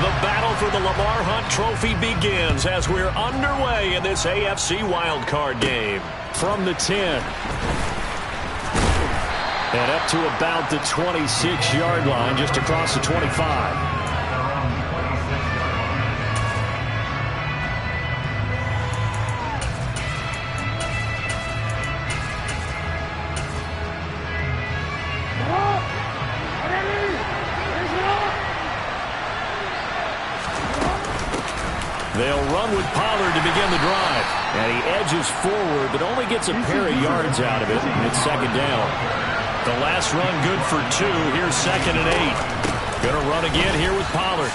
The battle for the Lamar Hunt Trophy begins as we're underway in this AFC Wildcard game. From the 10. And up to about the 26-yard line, just across the 25. They'll run with Pollard to begin the drive. And he edges forward, but only gets a pair of yards out of it. And it's second down. The last run good for 2. Here's 2nd and 8. Going to run again here with Pollard.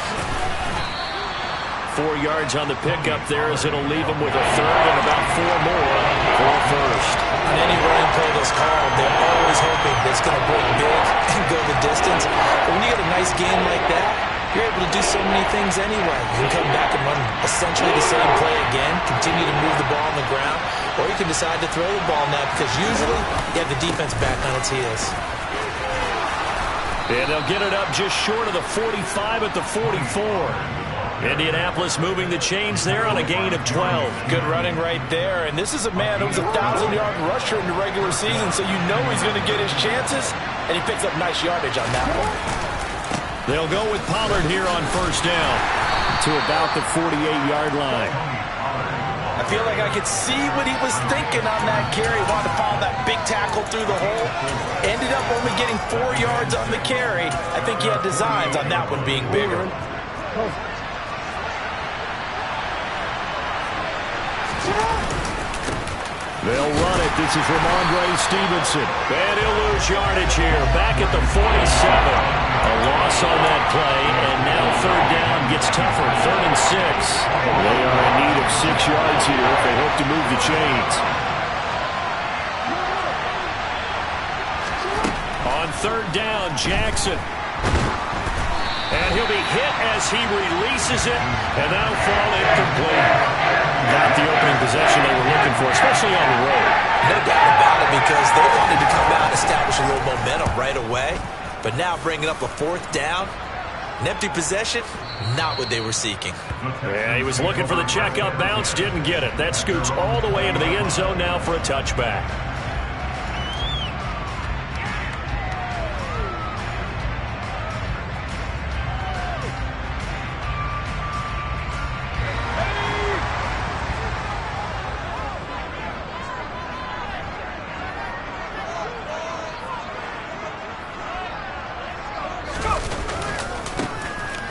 4 yards on the pickup there as it'll leave him with a third and about 4 more for a first. On any running play that's called, they're always hoping that it's going to break big and go the distance. But when you get a nice game like that, you're able to do so many things anyway. You can come back and run essentially the same play again, continue to move the ball on the ground, or you can decide to throw the ball now because usually you have the defense back on its heels. And they'll get it up just short of the 45 at the 44. Indianapolis moving the chains there on a gain of 12. Good running right there. And this is a man who was a 1,000-yard rusher in the regular season, so you know he's going to get his chances, and he picks up nice yardage on that one. They'll go with Pollard here on first down to about the 48-yard line. I feel like I could see what he was thinking on that carry. Wanted to follow that big tackle through the hole. Ended up only getting 4 yards on the carry. I think he had designs on that one being bigger. They'll run it. This is Ramondre Stevenson. And he'll lose yardage here. Back at the 47. A loss on that play. And now third down gets tougher. 3rd and 6. They are in need of 6 yards here if they hope to move the chains. On third down, Jackson. And he'll be hit as he releases it. And that'll fall incomplete. Not the opening possession they were looking for, especially on the road. No doubt about it, because they wanted to come out and establish a little momentum right away. But now bringing up a 4th down, an empty possession, not what they were seeking. Yeah, he was looking for the check-up bounce, didn't get it. That scoots all the way into the end zone now for a touchback.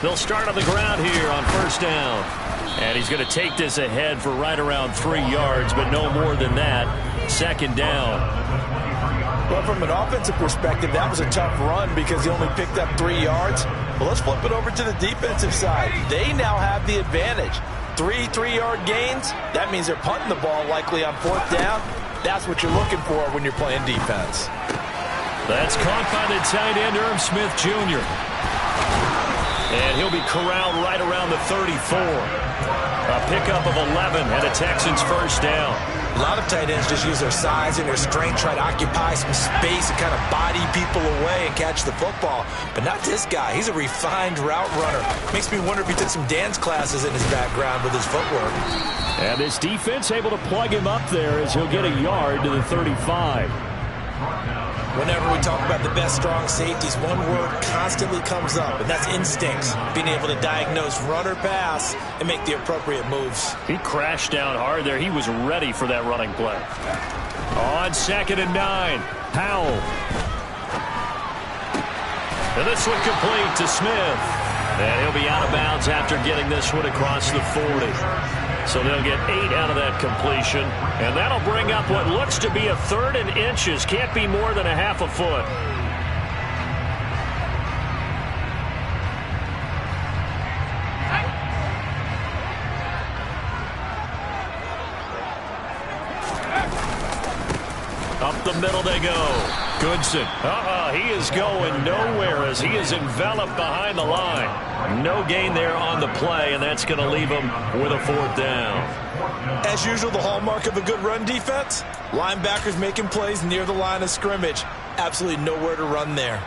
They'll start on the ground here on first down. And he's going to take this ahead for right around 3 yards, but no more than that. 2nd down. Well, from an offensive perspective, that was a tough run because he only picked up 3 yards. Well, let's flip it over to the defensive side. They now have the advantage. 3 3-yard gains. That means they're punting the ball likely on 4th down. That's what you're looking for when you're playing defense. That's caught by the tight end, Irv Smith Jr. And he'll be corralled right around the 34. A pickup of 11 and a Texans first down. A lot of tight ends just use their size and their strength, try to occupy some space and kind of body people away and catch the football. But not this guy. He's a refined route runner. Makes me wonder if he took some dance classes in his background with his footwork. And this defense able to plug him up there as he'll get a yard to the 35. Whenever we talk about the best strong safeties, one word constantly comes up, and that's instincts. Being able to diagnose run or pass and make the appropriate moves. He crashed down hard there. He was ready for that running play. On 2nd and 9, Powell. And this one complete to Smith. And he'll be out of bounds after getting this one across the 40. So they'll get 8 out of that completion. And that'll bring up what looks to be a 3rd and inches. Can't be more than a half a foot. Up the middle they go. Goodson. He is going nowhere as he is enveloped behind the line. No gain there on the play, and that's going to leave him with a 4th down. As usual, the hallmark of a good run defense, linebackers making plays near the line of scrimmage. Absolutely nowhere to run there.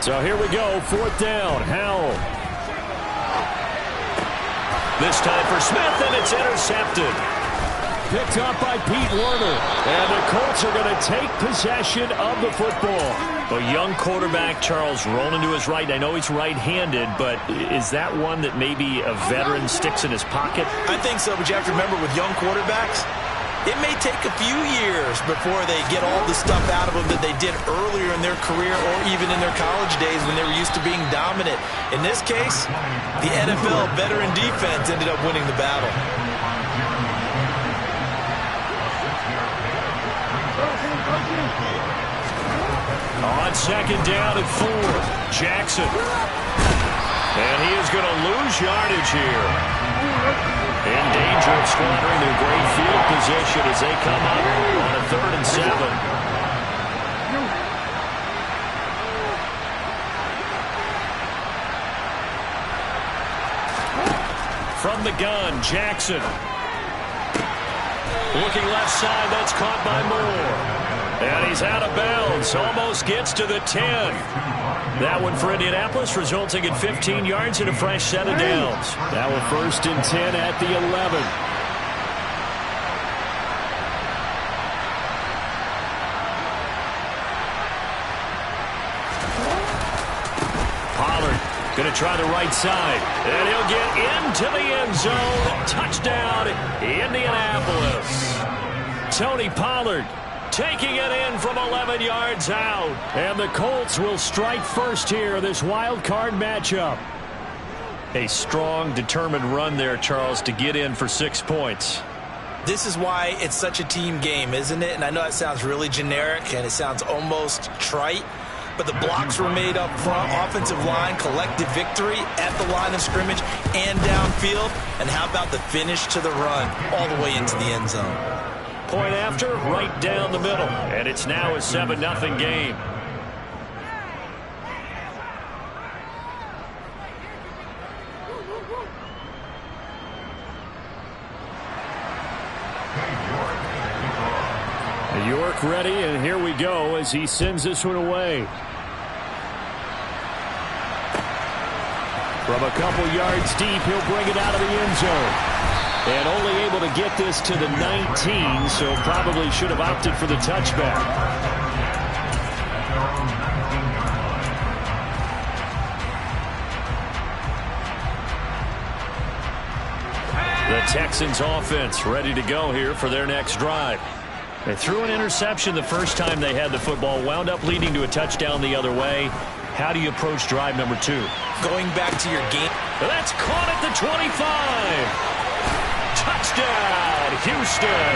So here we go, 4th down. Howell. This time for Smith, and it's intercepted. Picked up by Pete Werner. And the Colts are going to take possession of the football. A young quarterback, Charles, rolling to his right. I know he's right-handed, but is that one that maybe a veteran sticks in his pocket? I think so, but you have to remember with young quarterbacks, it may take a few years before they get all the stuff out of them that they did earlier in their career or even in their college days when they were used to being dominant. In this case, the NFL veteran defense ended up winning the battle. On 2nd down and 4, Jackson. And he is going to lose yardage here. In danger of squandering their great field position as they come up on a 3rd and 7. From the gun, Jackson. Looking left side, that's caught by Moore. And he's out of bounds, almost gets to the 10. That one for Indianapolis, resulting in 15 yards and a fresh set of downs. Now a 1st and 10 at the 11. Pollard going to try the right side, and he'll get into the end zone. Touchdown, Indianapolis. Tony Pollard taking it in from 11 yards out. And the Colts will strike first here, this wild card matchup. A strong, determined run there, Charles, to get in for 6 points. This is why it's such a team game, isn't it? And I know that sounds really generic and it sounds almost trite, but the blocks were made up front, offensive line, collective victory at the line of scrimmage and downfield. And how about the finish to the run all the way into the end zone? Point after, right down the middle. And it's now a 7-0 game. York ready, and here we go as he sends this one away. From a couple yards deep, he'll bring it out of the end zone. And only able to get this to the 19, so probably should have opted for the touchback. The Texans offense ready to go here for their next drive. They threw an interception the first time they had the football, wound up leading to a touchdown the other way. How do you approach drive number 2? Going back to your game. That's caught at the 25. Touchdown, Houston.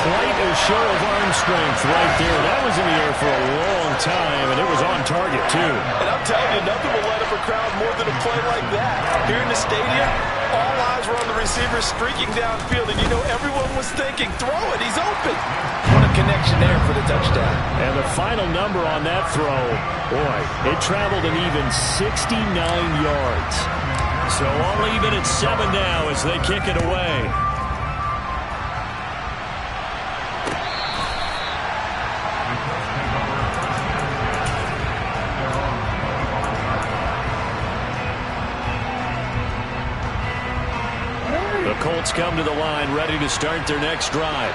Quite a show of arm strength right there. That was in the air for a long time, and it was on target, too. And I'm telling you, nothing will light up a crowd more than a play like that. Here in the stadium, all eyes were on the receiver streaking downfield, and you know everyone was thinking, throw it, he's open. What a connection there for the touchdown. And the final number on that throw, boy, it traveled an even 69 yards. So all even at 7 now as they kick it away. The Colts come to the line ready to start their next drive.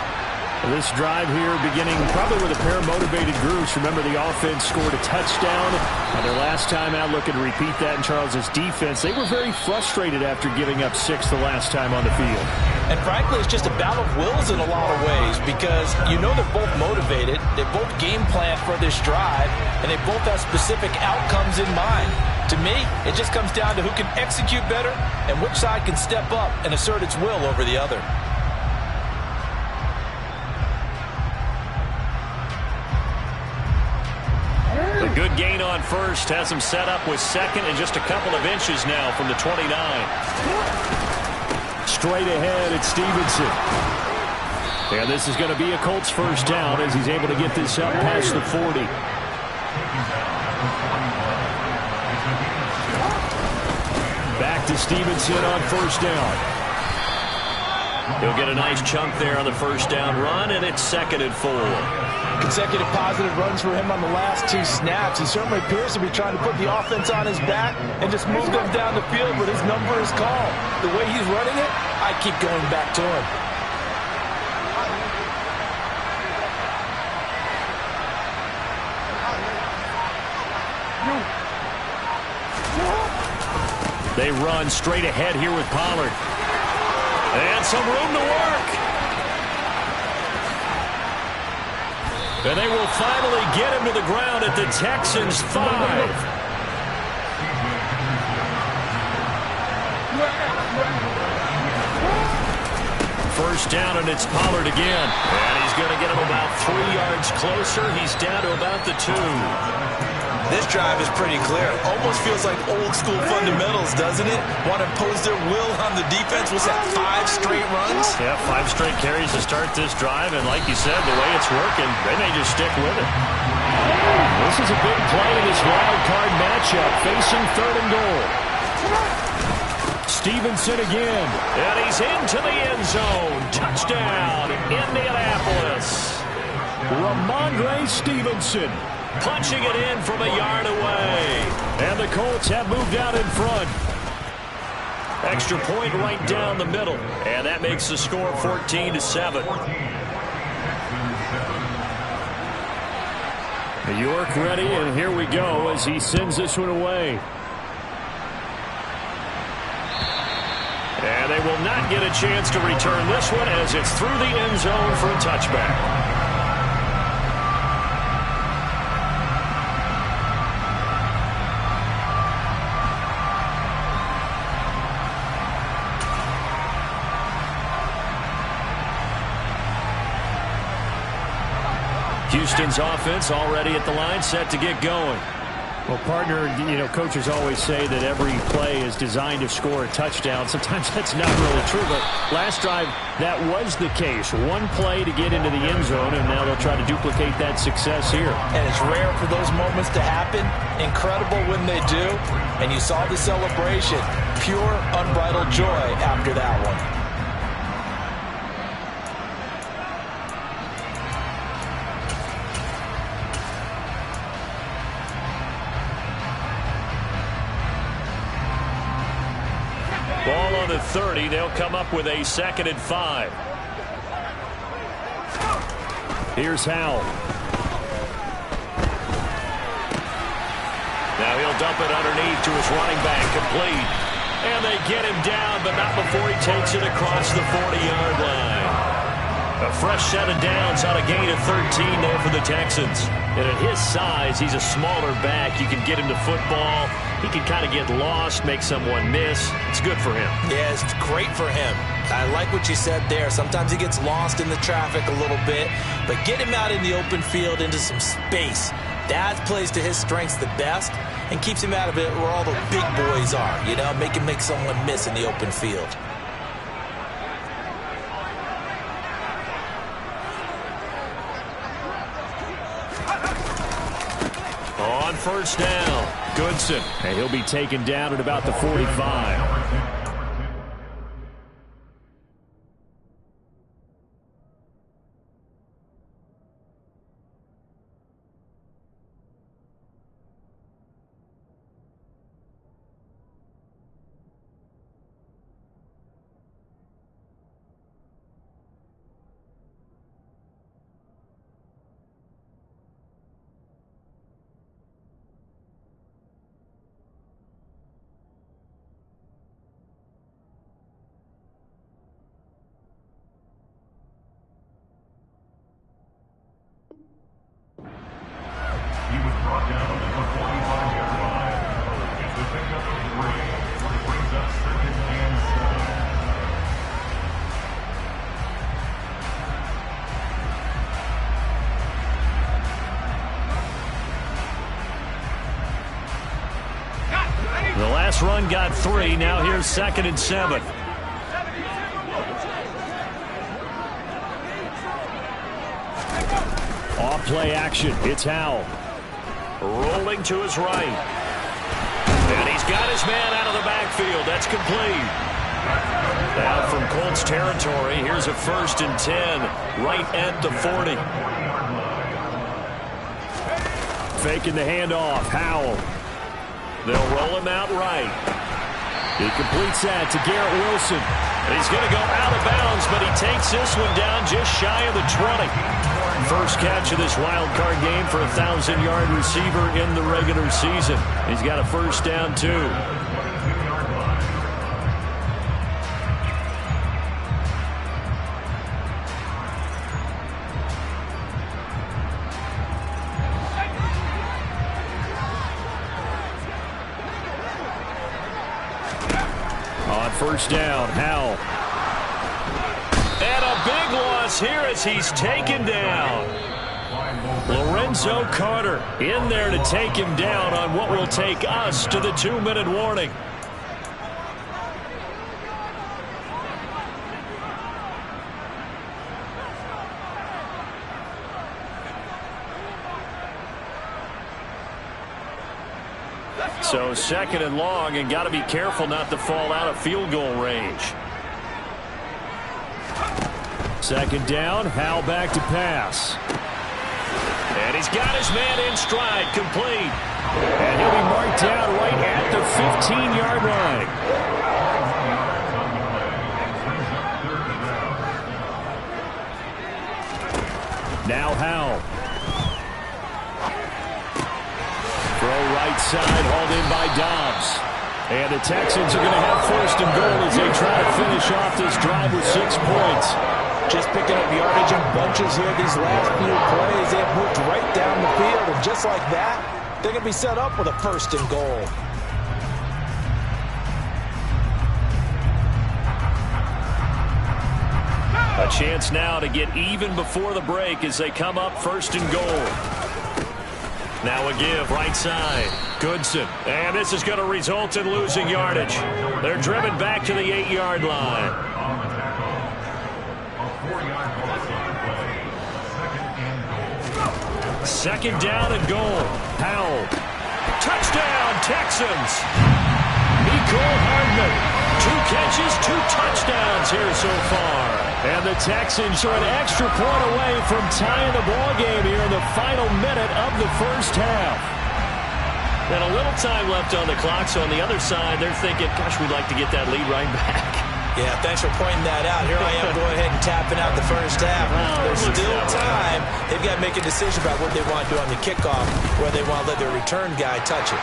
This drive here beginning probably with a pair of motivated groups. Remember, the offense scored a touchdown on their last time out. Looking to repeat that in Charles's defense. They were very frustrated after giving up 6 the last time on the field. And frankly, it's just a battle of wills in a lot of ways because you know they're both motivated. They both game plan for this drive, and they both have specific outcomes in mind. To me, it just comes down to who can execute better and which side can step up and assert its will over the other. A good gain on first has him set up with second and just a couple of inches now from the 29. Straight ahead, it's Stevenson. And this is going to be a Colts first down as he's able to get this up past the 40. Back to Stevenson on first down. He'll get a nice chunk there on the first down run, and it's 2nd and 4. Consecutive positive runs for him on the last 2 snaps. He certainly appears to be trying to put the offense on his back and just move them down the field, but his number is called. The way he's running it, I keep going back to him. They run straight ahead here with Pollard. And some room to work. And they will finally get him to the ground at the Texans' 5. First down, and it's Pollard again. And he's going to get him about 3 yards closer. He's down to about the 2. This drive is pretty clear. Almost feels like old school fundamentals, doesn't it? Want to impose their will on the defense. Was that 5 straight runs? Yeah, 5 straight carries to start this drive. And like you said, the way it's working, they may just stick with it. This is a big play in this wild card matchup, facing 3rd and goal. Stevenson again. And he's into the end zone. Touchdown, Indianapolis. Ramondre Stevenson punching it in from a yard away. And the Colts have moved out in front. Extra point right down the middle. And that makes the score 14-7. York ready, and here we go as he sends this one away. And they will not get a chance to return this one as it's through the end zone for a touchback. Houston's offense already at the line, set to get going. Well, partner, coaches always say that every play is designed to score a touchdown. Sometimes that's not really true, but last drive, that was the case. One play to get into the end zone, and now they'll try to duplicate that success here. And it's rare for those moments to happen. Incredible when they do. And you saw the celebration. Pure, unbridled joy after that one. Ball on the 30. They'll come up with a 2nd and 5. Here's Howell. Now he'll dump it underneath to his running back, complete. And they get him down, but not before he takes it across the 40-yard line. A fresh set of downs on a gain of 13 there for the Texans. And at his size, he's a smaller back. You can get him to football. He can kind of get lost, make someone miss. It's good for him. Yeah, it's great for him. I like what you said there. Sometimes he gets lost in the traffic a little bit, but get him out in the open field into some space. That plays to his strengths the best and keeps him out of it where all the big boys are. Make him make someone miss in the open field. On first down, Goodson. And he'll be taken down at about the 45. The last run got 3. Now here's 2nd and 7. Off play action. It's Howell. Rolling to his right. And he's got his man out of the backfield. That's complete. Now from Colts territory, here's a 1st and 10, right at the 40. Faking the handoff, Howell. They'll roll him out right. He completes that to Garrett Wilson. He's going to go out of bounds, but he takes this one down just shy of the 20. First catch of this wild card game for a 1,000-yard receiver in the regular season. He's got a 1st down, too. On 1st down, Howell. And a big loss here as he's taken down. Lorenzo Carter in there to take him down on what will take us to the 2-minute warning. So 2nd and long, and got to be careful not to fall out of field goal range. 2nd down, Howell back to pass. And he's got his man in stride, complete. And he'll be marked down right at the 15-yard line. Now Howell. Throw right side, hauled in by Dobbs. And the Texans are going to have 1st and goal as they try to finish off this drive with 6 points. Just picking up yardage in bunches here these last few plays. They have moved right down the field, and just like that, they're going to be set up with a 1st and goal. A chance now to get even before the break as they come up 1st and goal. Now a give, right side. Goodson. And this is going to result in losing yardage. They're driven back to the 8-yard line. Second down and goal. Howell. Touchdown, Texans. Nicole Hardman. 2 catches, 2 touchdowns here so far. And the Texans are an extra point away from tying the ball game here in the final minute of the 1st half. And a little time left on the clock, so on the other side, they're thinking, gosh, we'd like to get that lead right back. Yeah, thanks for pointing that out. Here I am going ahead and tapping out the 1st half. There's still time. They've got to make a decision about what they want to do on the kickoff, where they want to let their return guy touch it.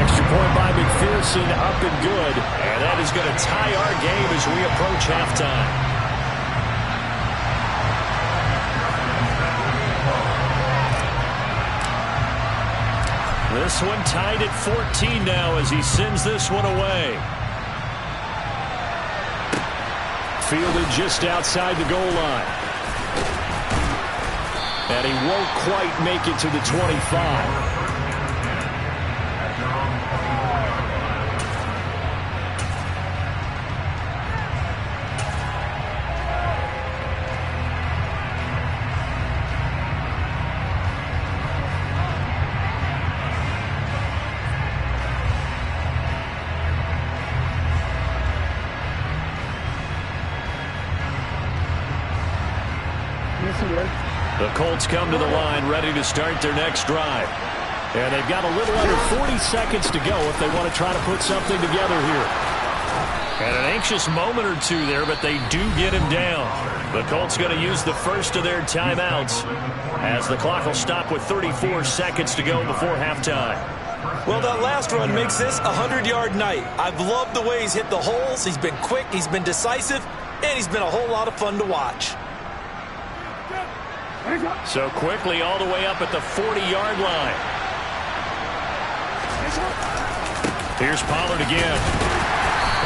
Extra point by McPherson, up and good. And that is going to tie our game as we approach halftime. This one tied at 14 now as he sends this one away. Fielded just outside the goal line. And he won't quite make it to the 25. The Colts come to the line ready to start their next drive. And they've got a little under 40 seconds to go if they want to try to put something together here. And an anxious moment or two there, but they do get him down. The Colts going to use the first of their timeouts as the clock will stop with 34 seconds to go before halftime. Well, that last run makes this a 100-yard night. I've loved the way he's hit the holes. He's been quick, he's been decisive, and he's been a whole lot of fun to watch. So quickly all the way up at the 40-yard line. Here's Pollard again.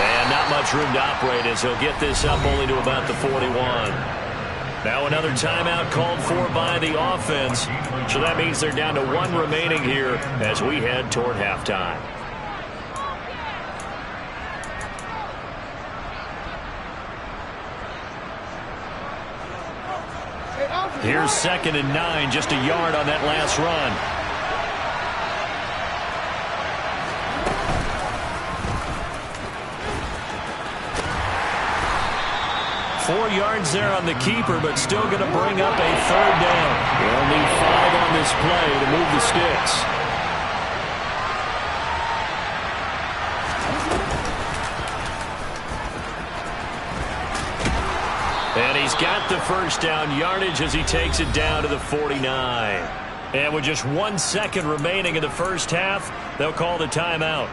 And not much room to operate as he'll get this up only to about the 41. Now another timeout called for by the offense. So that means they're down to 1 remaining here as we head toward halftime. Here's 2nd and 9, just a yard on that last run. 4 yards there on the keeper, but still going to bring up a third down. They'll need 5 on this play to move the sticks. And he's got the first down yardage as he takes it down to the 49. And with just 1 second remaining in the first half, they'll call the timeout.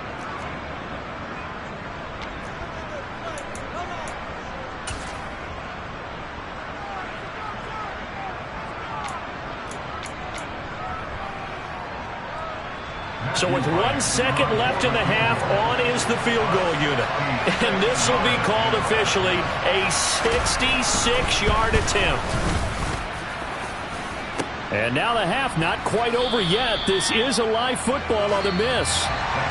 So with 1 second left in the half, on is the field goal unit. And this will be called officially a 66-yard attempt. And now the half not quite over yet. This is a live football on the miss.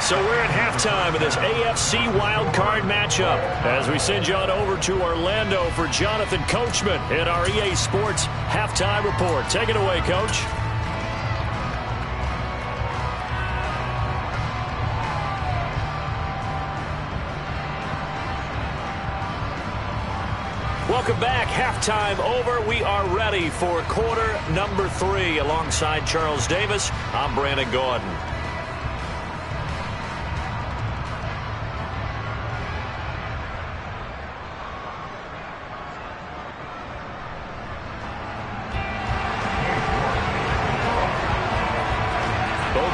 So we're at halftime of this AFC Wildcard matchup as we send you on over to Orlando for Jonathan Coachman in our EA Sports Halftime Report. Take it away, Coach. Welcome back. Halftime over. We are ready for quarter number 3. Alongside Charles Davis, I'm Brandon Gordon.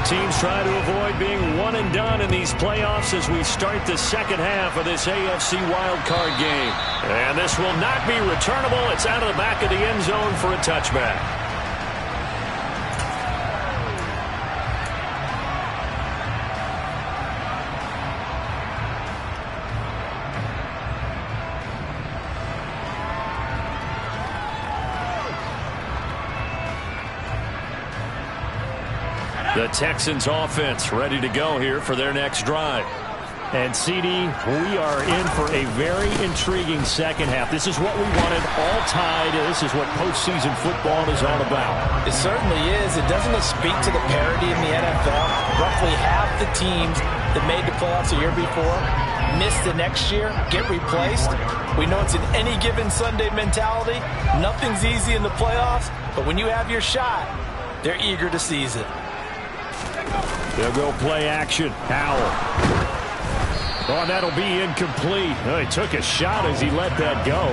Teams try to avoid being one and done in these playoffs as we start the second half of this AFC wildcard game. And this will not be returnable. It's out of the back of the end zone for a touchback. The Texans offense ready to go here for their next drive. And CD, we are in for a very intriguing second half. This is what we wanted, all tied. This is what postseason football is all about. It certainly is. It doesn't speak to the parity in the NFL. Roughly half the teams that made the playoffs a year before miss the next year, get replaced. We know it's an any given Sunday mentality. Nothing's easy in the playoffs, but when you have your shot, they're eager to seize it. They'll go play action. Howell. Oh, that'll be incomplete. Oh, he took a shot as he let that go.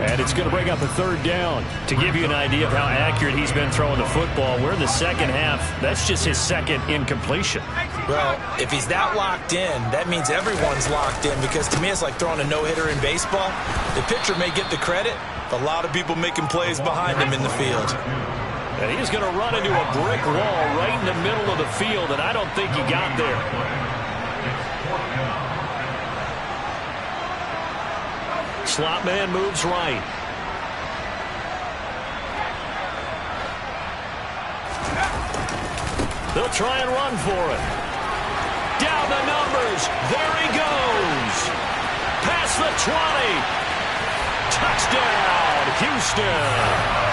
And it's going to bring up a third down. To give you an idea of how accurate he's been throwing the football, we're in the second half. That's just his second incompletion. Well, if he's that locked in, that means everyone's locked in, because to me it's like throwing a no-hitter in baseball. The pitcher may get the credit, but a lot of people making plays behind him in the field. And he's going to run into a brick wall right in the middle of the field, and I don't think he got there. Slot man moves right. They'll try and run for it. Down the numbers. There he goes. Past the 20. Touchdown, Houston.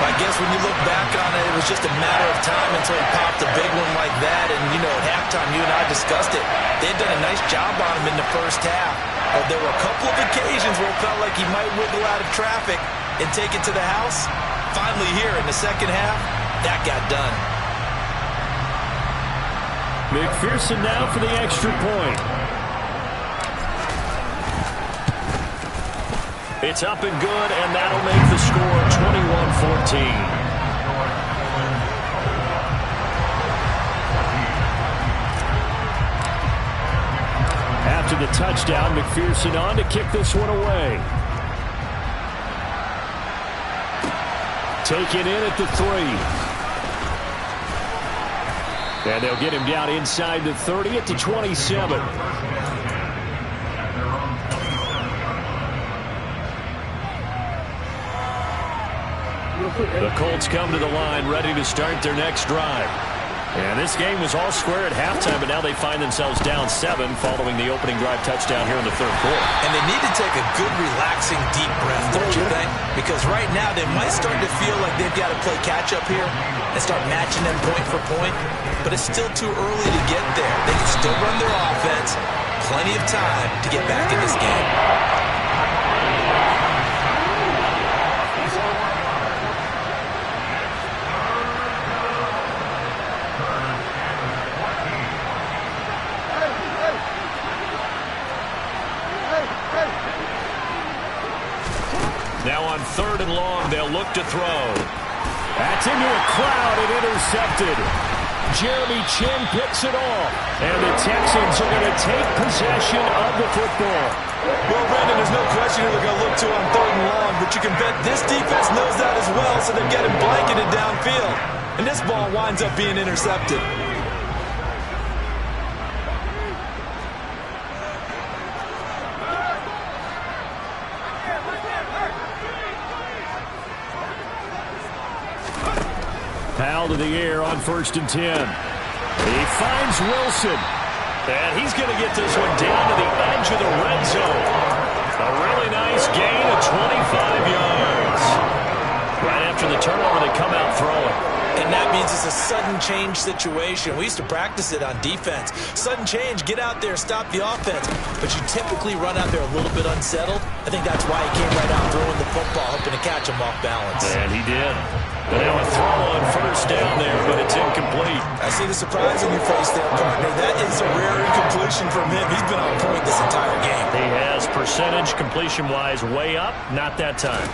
I guess when you look back on it, it was just a matter of time until he popped a big one like that. And, you know, at halftime, you and I discussed it. They had done a nice job on him in the first half. But there were a couple of occasions where it felt like he might wiggle out of traffic and take it to the house. Finally here in the second half, that got done. McPherson now for the extra point. It's up and good, and that'll make the score 21-14. After the touchdown, McPherson on to kick this one away. Taken in at the 3. And they'll get him down inside the 30 at the 27. The Colts come to the line ready to start their next drive. And this game was all square at halftime, but now they find themselves down 7 following the opening drive touchdown here in the third quarter. And they need to take a good, relaxing, deep breath, don't you think? Because right now they might start to feel like they've got to play catch-up here and start matching them point for point. But it's still too early to get there. They can still run their offense. Plenty of time to get back in this game. throw. That's into a crowd and intercepted. Jeremy Chin picks it off. And the Texans are going to take possession of the football. Well, Brandon, there's no question who they're going to look to on 3rd and long, but you can bet this defense knows that as well, so they're getting blanketed downfield. And this ball winds up being intercepted. Powell to the air on 1st and 10. He finds Wilson. And he's going to get this one down to the edge of the red zone. A really nice gain of 25 yards. Right after the turnover, they come out throwing. And that means it's a sudden change situation. We used to practice it on defense. Sudden change, get out there, stop the offense. But you typically run out there a little bit unsettled. I think that's why he came right out throwing the football, hoping to catch him off balance. And he did. But now a throw on 1st down there, but it's incomplete. I see the surprise on your face there, partner. That is a rare incompletion from him. He's been on point this entire game. He has percentage completion-wise way up, not that time.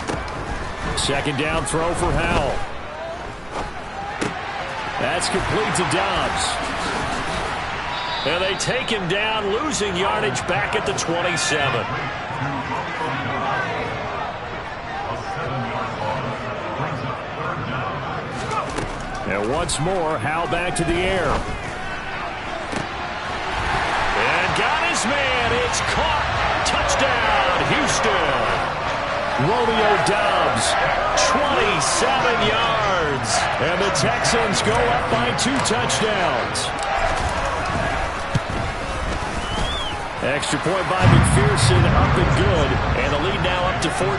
2nd down throw for Howell. That's complete to Dobbs. And they take him down, losing yardage back at the 27. And once more, Howell back to the air. And got his man. It's caught. Touchdown, Houston. Romeo Dobbs, 27 yards. And the Texans go up by 2 touchdowns. Extra point by McPherson, up and good. And the lead now up to 14.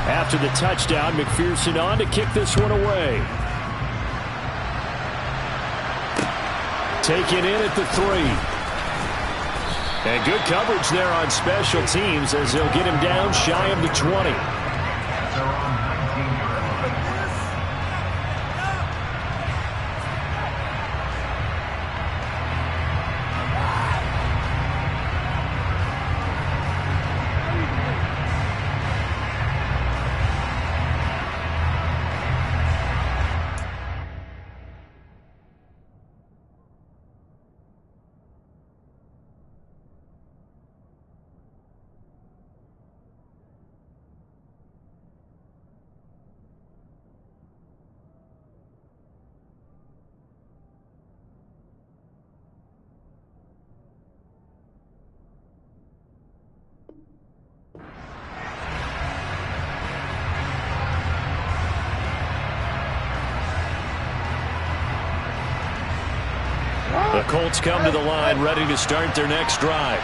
After the touchdown, McPherson on to kick this one away. Taken in at the 3. And good coverage there on special teams as they'll get him down shy of the 20. The Colts come to the line, ready to start their next drive.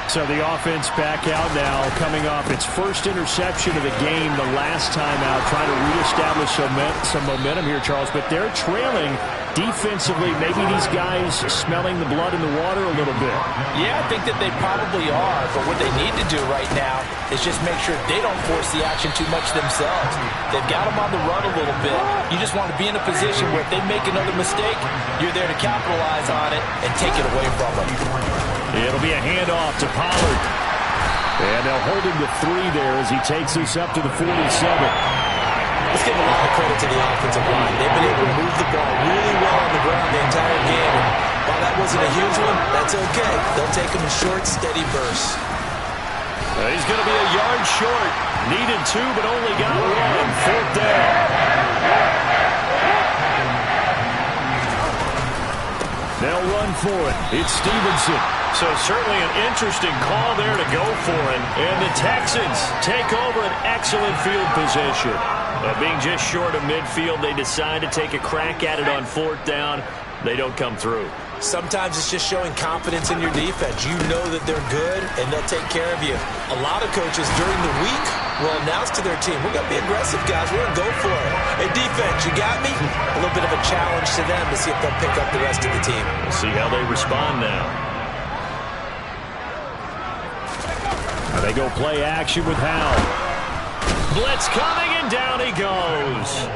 So the offense back out now, coming off its first interception of the game the last time out, trying to reestablish some momentum here, Charles. But they're trailing defensively. Maybe these guys smelling the blood in the water a little bit. Yeah, I think that they probably are. But what they need to do right now is just make sure they don't force the action too much themselves. They've got them on the run a little bit. You just want to be in a position where if they make another mistake, you're there to capitalize on it and take it away from them. It'll be a handoff to Pollard. And they'll hold him to 3 there as he takes this up to the 47. Let's give a lot of credit to the offensive line. They've been able to move the ball really well on the ground the entire game. And while that wasn't a huge one, that's okay. They'll take them in short, steady bursts. He's going to be a yard short. Needed 2, but only got 1. 4th down. They'll run for it. It's Stevenson. So certainly an interesting call there to go for it. And the Texans take over an excellent field position. Being just short of midfield, they decide to take a crack at it on 4th down. They don't come through. Sometimes it's just showing confidence in your defense. You know that they're good, and they'll take care of you. A lot of coaches during the week will announce to their team, we're going to be aggressive, guys. We're going to go for it. Hey, defense, you got me? A little bit of a challenge to them to see if they'll pick up the rest of the team. We'll see how they respond now. They go play action with Howell. Blitz coming, and down he goes.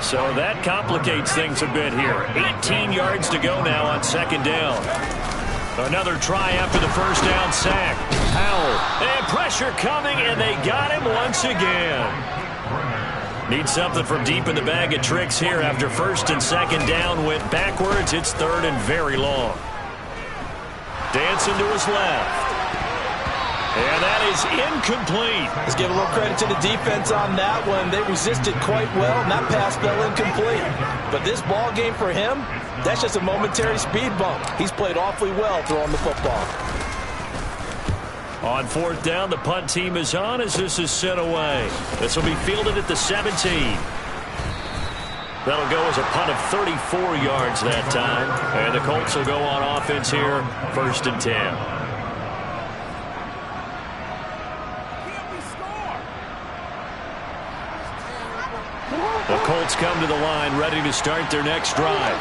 So that complicates things a bit here. 18 yards to go now on second down. Another try after the first down sack. Howell, and pressure coming, and they got him once again. Need something from deep in the bag of tricks here after first and second down went backwards. It's third and very long. Dancing to his left. And that is incomplete. Let's give a little credit to the defense on that one. They resisted quite well, and that pass fell incomplete. But this ball game for him, that's just a momentary speed bump. He's played awfully well throwing the football. On fourth down, the punt team is on as this is sent away. This will be fielded at the 17. That'll go as a punt of 34 yards that time. And the Colts will go on offense here, first and 10. The Colts come to the line, ready to start their next drive.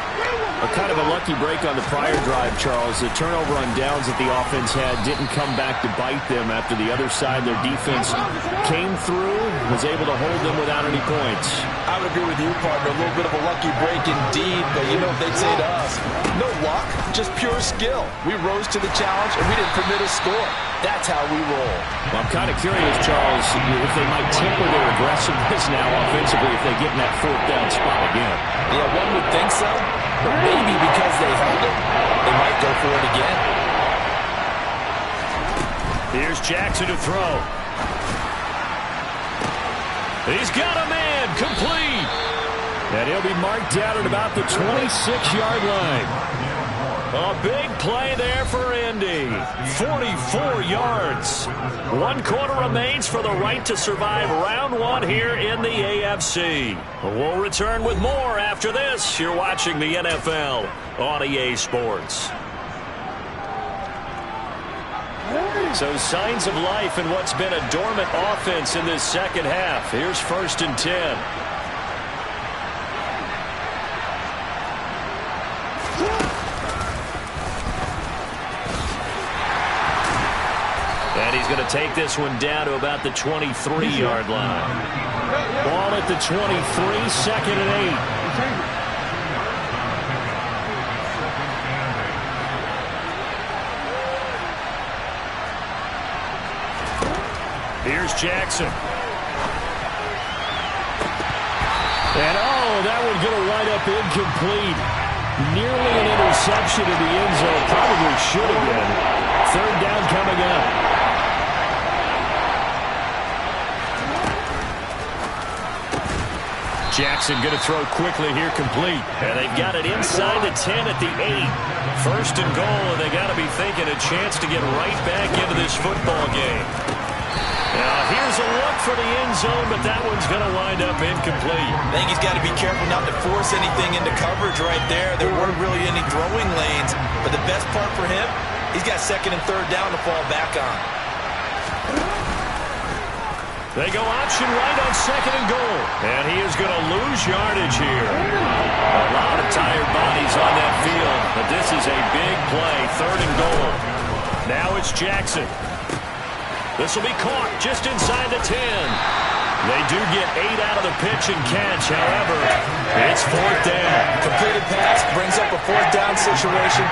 A kind of a lucky break on the prior drive, Charles. The turnover on downs that the offense had didn't come back to bite them after the other side. Their defense came through, was able to hold them without any points. I would agree with you, partner. A little bit of a lucky break indeed, but you know what they'd say to us? No luck, just pure skill. We rose to the challenge, and we didn't permit a score. That's how we roll. Well, I'm kind of curious, Charles, if they might temper their aggressiveness now offensively if they get in that fourth down spot again. Yeah, one would think so, but maybe because they held it, they might go for it again. Here's Jackson to throw. He's got a man, complete. And he'll be marked down at about the 26-yard line. A big play there for Indy. 44 yards. 1 quarter remains for the right to survive round one here in the AFC. We'll return with more after this. You're watching the NFL on EA Sports. So signs of life in what's been a dormant offense in this second half. Here's first and 10. And he's going to take this one down to about the 23-yard line. Ball at the 23, second and 8. Here's Jackson. And that one's going to wind up incomplete. Nearly an interception in the end zone. Probably should have been. Third down coming up. Jackson going to throw quickly here, complete. And they've got it inside the 10 at the 8. First and goal, and they got to be thinking a chance to get right back into this football game. Now, here's a look for the end zone, but that one's going to wind up incomplete. I think he's got to be careful not to force anything into coverage right there. There weren't really any throwing lanes, but the best part for him, he's got second and third down to fall back on. They go option right on second and goal. And he is going to lose yardage here. A lot of tired bodies on that field, but this is a big play, third and goal. Now it's Jackson. This will be caught just inside the 10. They do get 8 out of the pitch and catch. However, it's fourth down. Completed pass brings up a fourth down situation.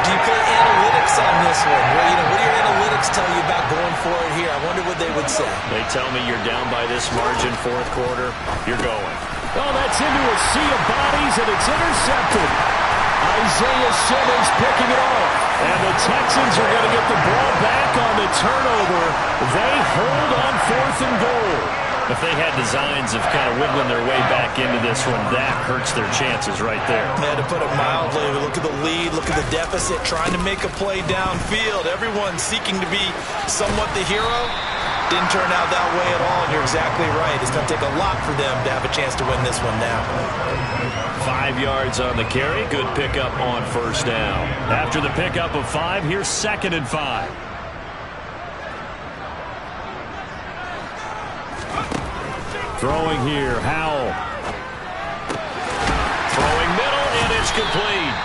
Do you play analytics on this one? Well, what do your analytics tell you about going for it here? I wonder what they would say. They tell me you're down by this margin, fourth quarter, you're going. Oh, that's into a sea of bodies, and it's intercepted. Isaiah Simmons picking it off. And the Texans are going to get the ball back on the turnover. They hold on fourth and goal. If they had designs of kind of wiggling their way back into this one, that hurts their chances right there. Yeah, to put it mildly, look at the lead, look at the deficit, trying to make a play downfield. Everyone seeking to be somewhat the hero. Didn't turn out that way at all, and you're exactly right. It's going to take a lot for them to have a chance to win this one now. 5 yards on the carry. Good pickup on first down. After the pickup of 5, here's second and 5. Throwing here, Howell. Throwing middle, and it's complete.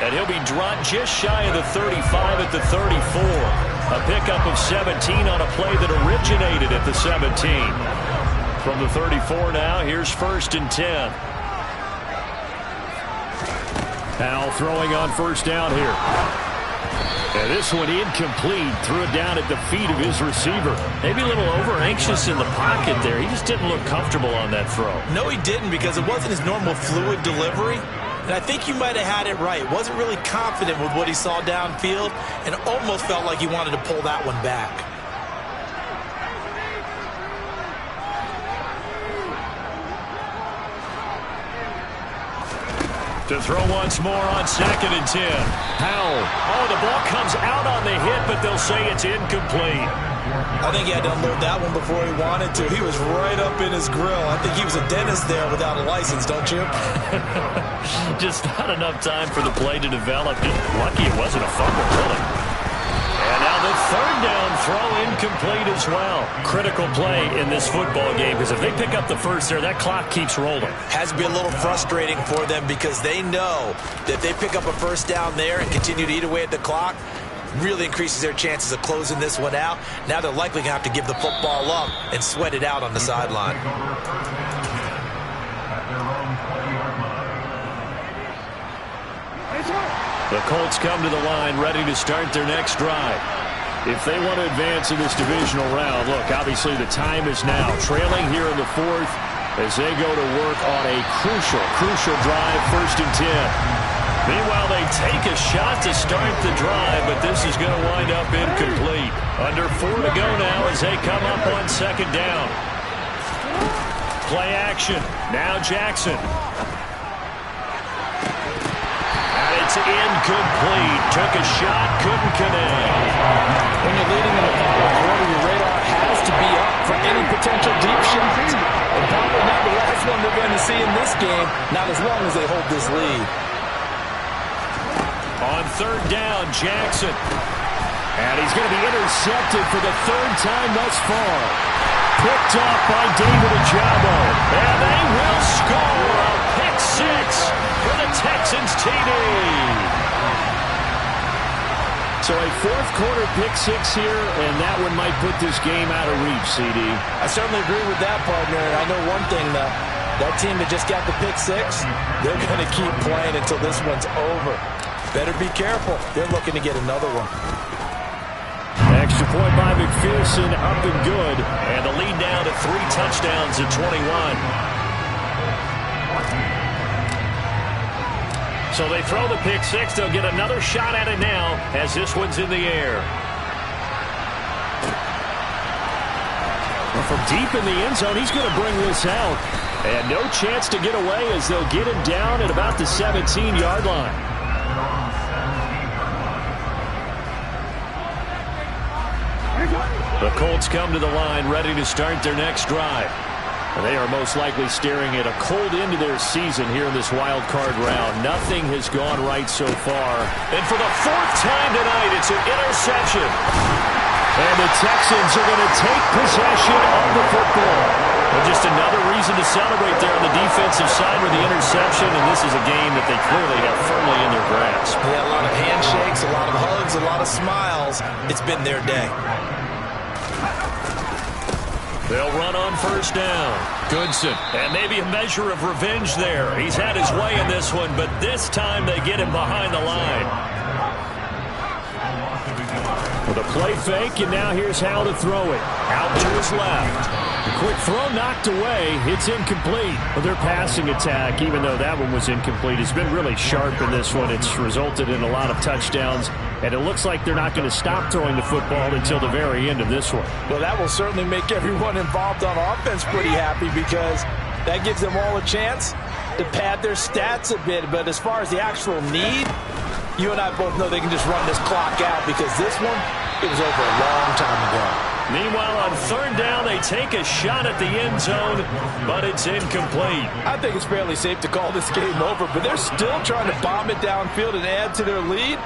And he'll be dropped just shy of the 35 at the 34. A pickup of 17 on a play that originated at the 17. From the 34 now, here's 1st and 10. Powell throwing on 1st down here. And this one incomplete. Threw it down at the feet of his receiver. Maybe a little over-anxious in the pocket there. He just didn't look comfortable on that throw. No, he didn't, because it wasn't his normal fluid delivery. And I think you might have had it right. Wasn't really confident with what he saw downfield and almost felt like he wanted to pull that one back. To throw once more on 2nd and 10. Powell. Oh, the ball comes out on the hit, but they'll say it's incomplete. I think he had to unload that one before he wanted to. He was right up in his grill. I think he was a dentist there without a license, don't you? Just not enough time for the play to develop. Lucky it wasn't a fumble, really. And now the 3rd down throw incomplete as well. Critical play in this football game, because if they pick up the 1st there, that clock keeps rolling. Has to be a little frustrating for them, because they know that if they pick up a 1st down there and continue to eat away at the clock, really increases their chances of closing this one out. Now they're likely going to have to give the football up and sweat it out on the sideline. The Colts come to the line ready to start their next drive. If they want to advance in this divisional round, look, obviously the time is now. Trailing here in the 4th as they go to work on a crucial drive, 1st and 10. Meanwhile, they take a shot to start the drive, but this is going to wind up incomplete. Under 4 to go now as they come up on 2nd down. Play action. Now Jackson. And it's incomplete. Took a shot, couldn't connect. When you're leading in the final quarter, your radar has to be up for any potential deep shots. And probably not the last one they're going to see in this game, not as long as they hold this lead. On 3rd down, Jackson. And he's going to be intercepted for the 3rd time thus far. Picked off by David Ojabo. And they will score a pick 6 for the Texans TD. So a 4th quarter pick 6 here, and that one might put this game out of reach, CD. I certainly agree with that, partner. And I know one thing, though. That team that just got the pick 6, they're going to keep playing until this one's over. Better be careful. They're looking to get another one. Extra point by McPherson, up and good. And the lead now to 3 touchdowns at 21. So they throw the pick 6. They'll get another shot at it now as this one's in the air. Well, from deep in the end zone, he's going to bring this out. And no chance to get away as they'll get him down at about the 17-yard line. The Colts come to the line ready to start their next drive. And they are most likely staring at a cold end to their season here in this wild card round. Nothing has gone right so far. And for the 4th time tonight, it's an interception. And the Texans are going to take possession of the football. Well, just another reason to celebrate there on the defensive side with the interception, and this is a game that they clearly have firmly in their grasp. Yeah, a lot of handshakes, a lot of hugs, a lot of smiles. It's been their day. They'll run on 1st down. Goodson. And maybe a measure of revenge there. He's had his way in this one, but this time they get him behind the line. With a play fake, and now here's how to throw it. Out to his left. The quick throw knocked away. It's incomplete. Well, their passing attack, even though that one was incomplete, has been really sharp in this one. It's resulted in a lot of touchdowns, and it looks like they're not going to stop throwing the football until the very end of this one. Well, that will certainly make everyone involved on offense pretty happy, because that gives them all a chance to pad their stats a bit. But as far as the actual need, you and I both know they can just run this clock out, because this one, it was over a long time ago. Meanwhile, on 3rd down, they take a shot at the end zone, but it's incomplete. I think it's fairly safe to call this game over, but they're still trying to bomb it downfield and add to their lead.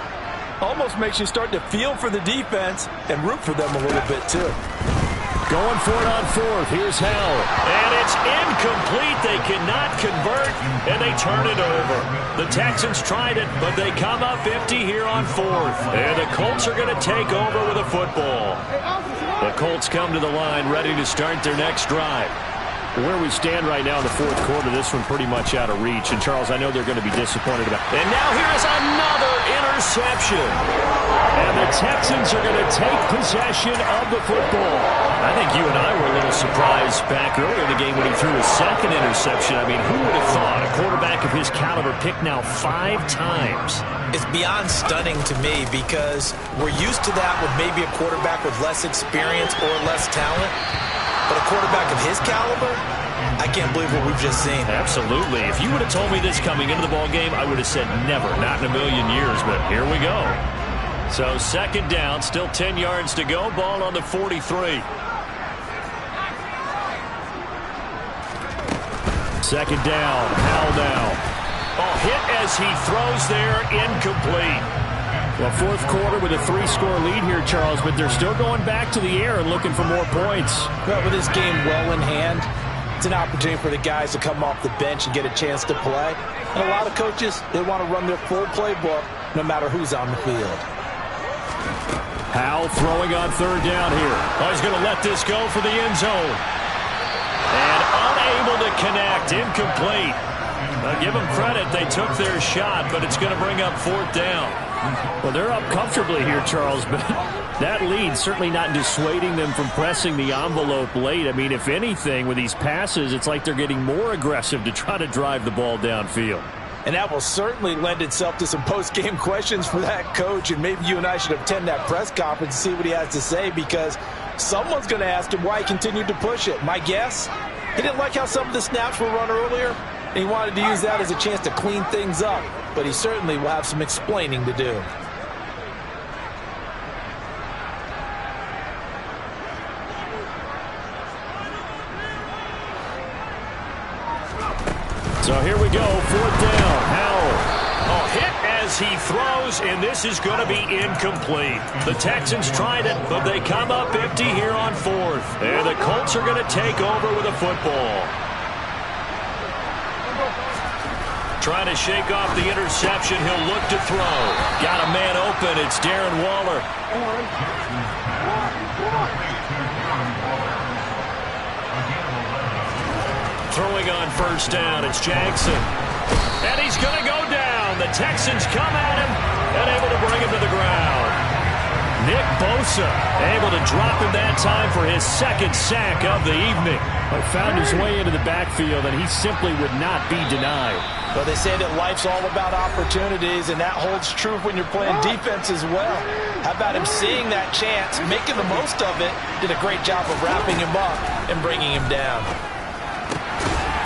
Almost makes you start to feel for the defense and root for them a little bit, too. Going for it on fourth. Here's Howell. And it's incomplete. They cannot convert, and they turn it over. The Texans tried it, but they come up empty here on fourth. And the Colts are going to take over with a football. The Colts come to the line ready to start their next drive. Where we stand right now in the fourth quarter, this one pretty much out of reach. And, Charles, I know they're going to be disappointed about it. And now here is another interception. And the Texans are going to take possession of the football. I think you and I were a little surprised back earlier in the game when he threw his second interception. I mean, who would have thought a quarterback of his caliber picked now 5 times? It's beyond stunning to me because we're used to that with maybe a quarterback with less experience or less talent. But a quarterback of his caliber, I can't believe what we've just seen. Absolutely. If you would have told me this coming into the ball game, I would have said never, not in a million years. But here we go. So second down, still 10 yards to go. Ball on the 43. Second down, Howell now. Oh, hit as he throws there, incomplete. Well, fourth quarter with a 3-score lead here, Charles, but they're still going back to the air and looking for more points. Well, with this game well in hand, it's an opportunity for the guys to come off the bench and get a chance to play. And a lot of coaches, they want to run their full playbook no matter who's on the field. Howell throwing on third down here. Oh, he's going to let this go for the end zone. And unable to connect, incomplete. Give them credit, they took their shot, but it's going to bring up fourth down. Well, they're up comfortably here, Charles, but that lead certainly not dissuading them from pressing the envelope late. I mean, if anything, with these passes, it's like they're getting more aggressive to try to drive the ball downfield. And that will certainly lend itself to some post-game questions for that coach, and maybe you and I should attend that press conference and see what he has to say, because someone's going to ask him why he continued to push it. My guess, he didn't like how some of the snaps were run earlier, and he wanted to use that as a chance to clean things up. But he certainly will have some explaining to do. So here we go, fourth down, Howell. Oh, hit as he throws, and this is going to be incomplete. The Texans tried it, but they come up empty here on fourth. And the Colts are going to take over with a football. Trying to shake off the interception. He'll look to throw. Got a man open. It's Darren Waller. Throwing on first down. It's Jackson. And he's going to go down. The Texans come at him and able to bring him to the ground. Nick Bosa able to drop him that time for his second sack of the evening. But found his way into the backfield, and he simply would not be denied. Well, they say that life's all about opportunities, and that holds true when you're playing defense as well. How about him seeing that chance, making the most of it, did a great job of wrapping him up and bringing him down.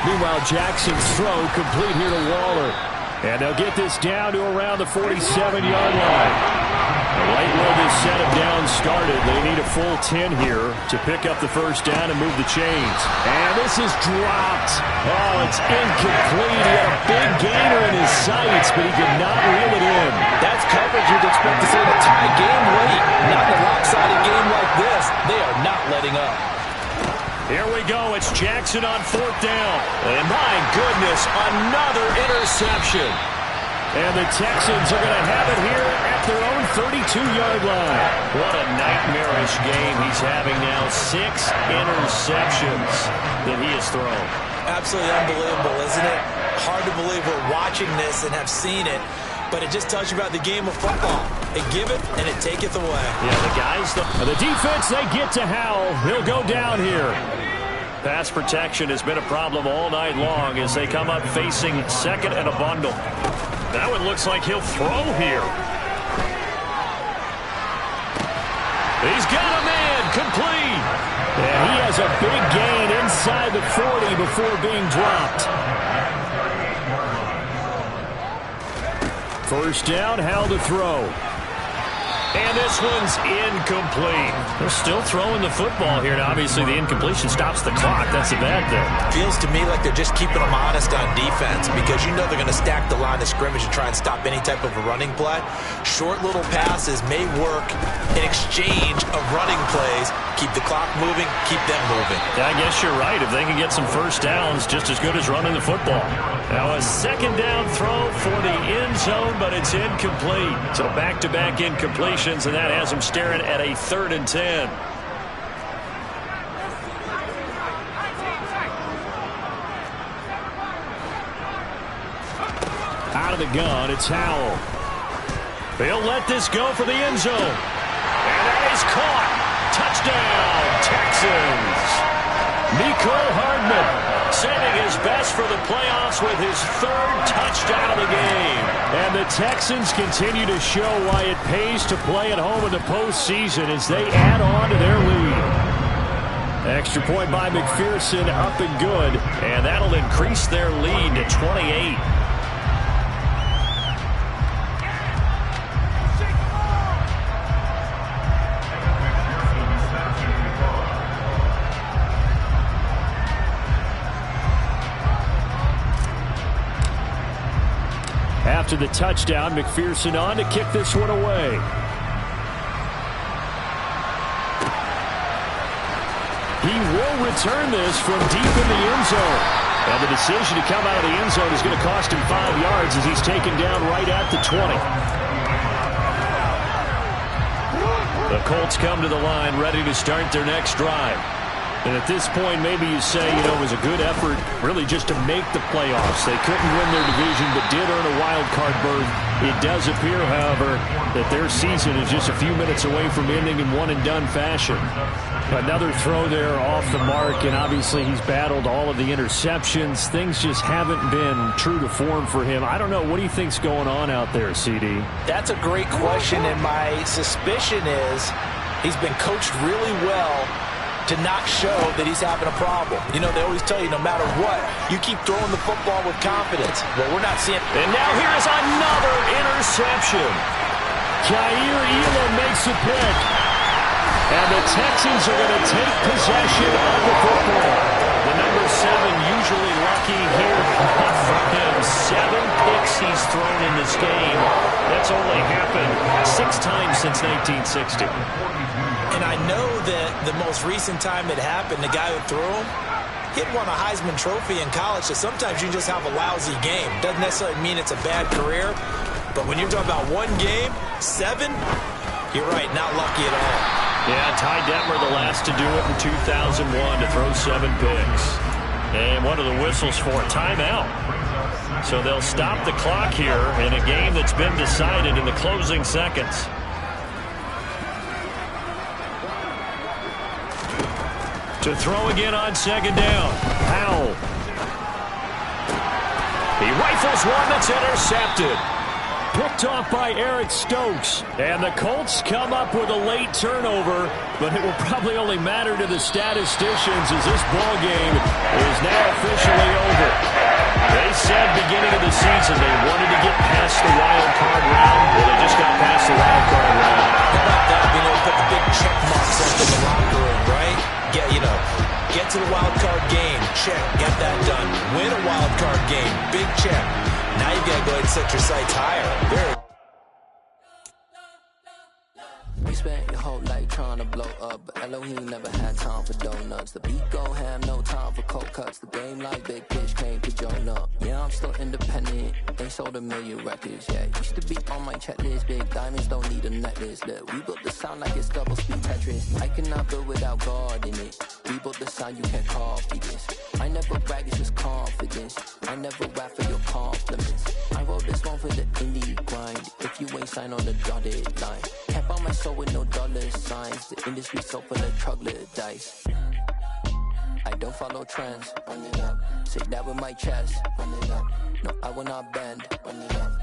Meanwhile, Jackson's throw complete here to Waller. And they'll get this down to around the 47-yard line. Right where this set of downs started, they need a full 10 here to pick up the first down and move the chains. And this is dropped. Oh, it's incomplete. He had a big gainer in his sights, but he could not reel it in. That's coverage you'd expect to see in a tie game late. Not in a lopsided game like this. They are not letting up. Here we go. It's Jackson on fourth down. And my goodness, another interception. And the Texans are going to have it here at their own 32-yard line. What a nightmarish game he's having now. 6 interceptions that he has thrown. Absolutely unbelievable, isn't it? Hard to believe we're watching this and have seen it, but it just tells you about the game of football. It giveth and it taketh away. Yeah, the guys, the defense, they get to Howell. He'll go down here. Pass protection has been a problem all night long as they come up facing second and a bundle. That one looks like he'll throw here. He's got a man, complete. And he has a big gain inside the 40 before being dropped. First down, Howell to throw. And this one's incomplete. They're still throwing the football here. Now, obviously, the incompletion stops the clock. That's a bad thing. Feels to me like they're just keeping them honest on defense because you know they're going to stack the line of scrimmage and try and stop any type of a running play. Short little passes may work in exchange of running plays. Keep the clock moving, keep them moving. I guess you're right. If they can get some first downs, just as good as running the football. Now a second down throw for the end zone, but it's incomplete. So back-to-back incompletions, and that has them staring at a 3rd and 10. Out of the gun, it's Howell. They'll let this go for the end zone. And that is caught. Touchdown, Texans. Mecole Hardman saving his best for the playoffs with his 3rd touchdown of the game. And the Texans continue to show why it pays to play at home in the postseason as they add on to their lead. Extra point by McPherson, up and good. And that'll increase their lead to 28. After the touchdown, McPherson on to kick this one away. He will return this from deep in the end zone. And the decision to come out of the end zone is going to cost him 5 yards as he's taken down right at the 20. The Colts come to the line ready to start their next drive. And at this point, maybe you say, it was a good effort really just to make the playoffs. They couldn't win their division, but did earn a wild card berth. It does appear, however, that their season is just a few minutes away from ending in one-and-done fashion. Another throw there off the mark, and obviously he's battled all of the interceptions. Things just haven't been true to form for him. I don't know. What do you think's going on out there, CD? That's a great question, and my suspicion is he's been coached really well to not show that he's having a problem. They always tell you no matter what, you keep throwing the football with confidence. Well, we're not seeing. And now here's another interception. Jair Elam makes a pick. And the Texans are going to take possession of the football. The number 7 usually lucky here for him. 7 picks he's thrown in this game. That's only happened 6 times since 1960. And I know that the most recent time it happened, the guy who threw him, he had won a Heisman Trophy in college, so sometimes you just have a lousy game. Doesn't necessarily mean it's a bad career, but when you're talking about one game, 7, you're right, not lucky at all. Yeah, Ty Detmer the last to do it in 2001 to throw 7 picks. And one of the whistles for a timeout. So they'll stop the clock here in a game that's been decided in the closing seconds. To throw again on 2nd down. Howell. He rifles one that's intercepted. Picked off by Eric Stokes. And the Colts come up with a late turnover, but it will probably only matter to the statisticians as this ball game is now officially over. They said beginning of the season they wanted to get past the wild card round. Well, they just got past the wild card round. How about that? Being able to put the big check marks up in the locker room, right? Get to the wild card game. Check. Get that done. Win a wild card game. Big check. Now you got to go ahead and set your sights higher. We spent your whole life trying to blow up, but Elohim never had time for donuts. The beat go ham, no time for cold cuts. The game like Big Pitch came to join up. Yeah, I'm still independent. They sold 1 million records, yeah. Used to be on my checklist. Big diamonds don't need a necklace. Look, we built the sound like it's double speed Tetris. I cannot build without God in it. We built the sound, you can't copy this. I never brag, it's just confidence. I never rap for your compliments. I wrote this one for the indie grind. If you ain't signed on the dotted line, can't buy my soul with no dollar signs. The industry so full of troglodytes. I don't follow trends. Run it up. Say that with my chest. Run it up. No, I will not bend. Run it up.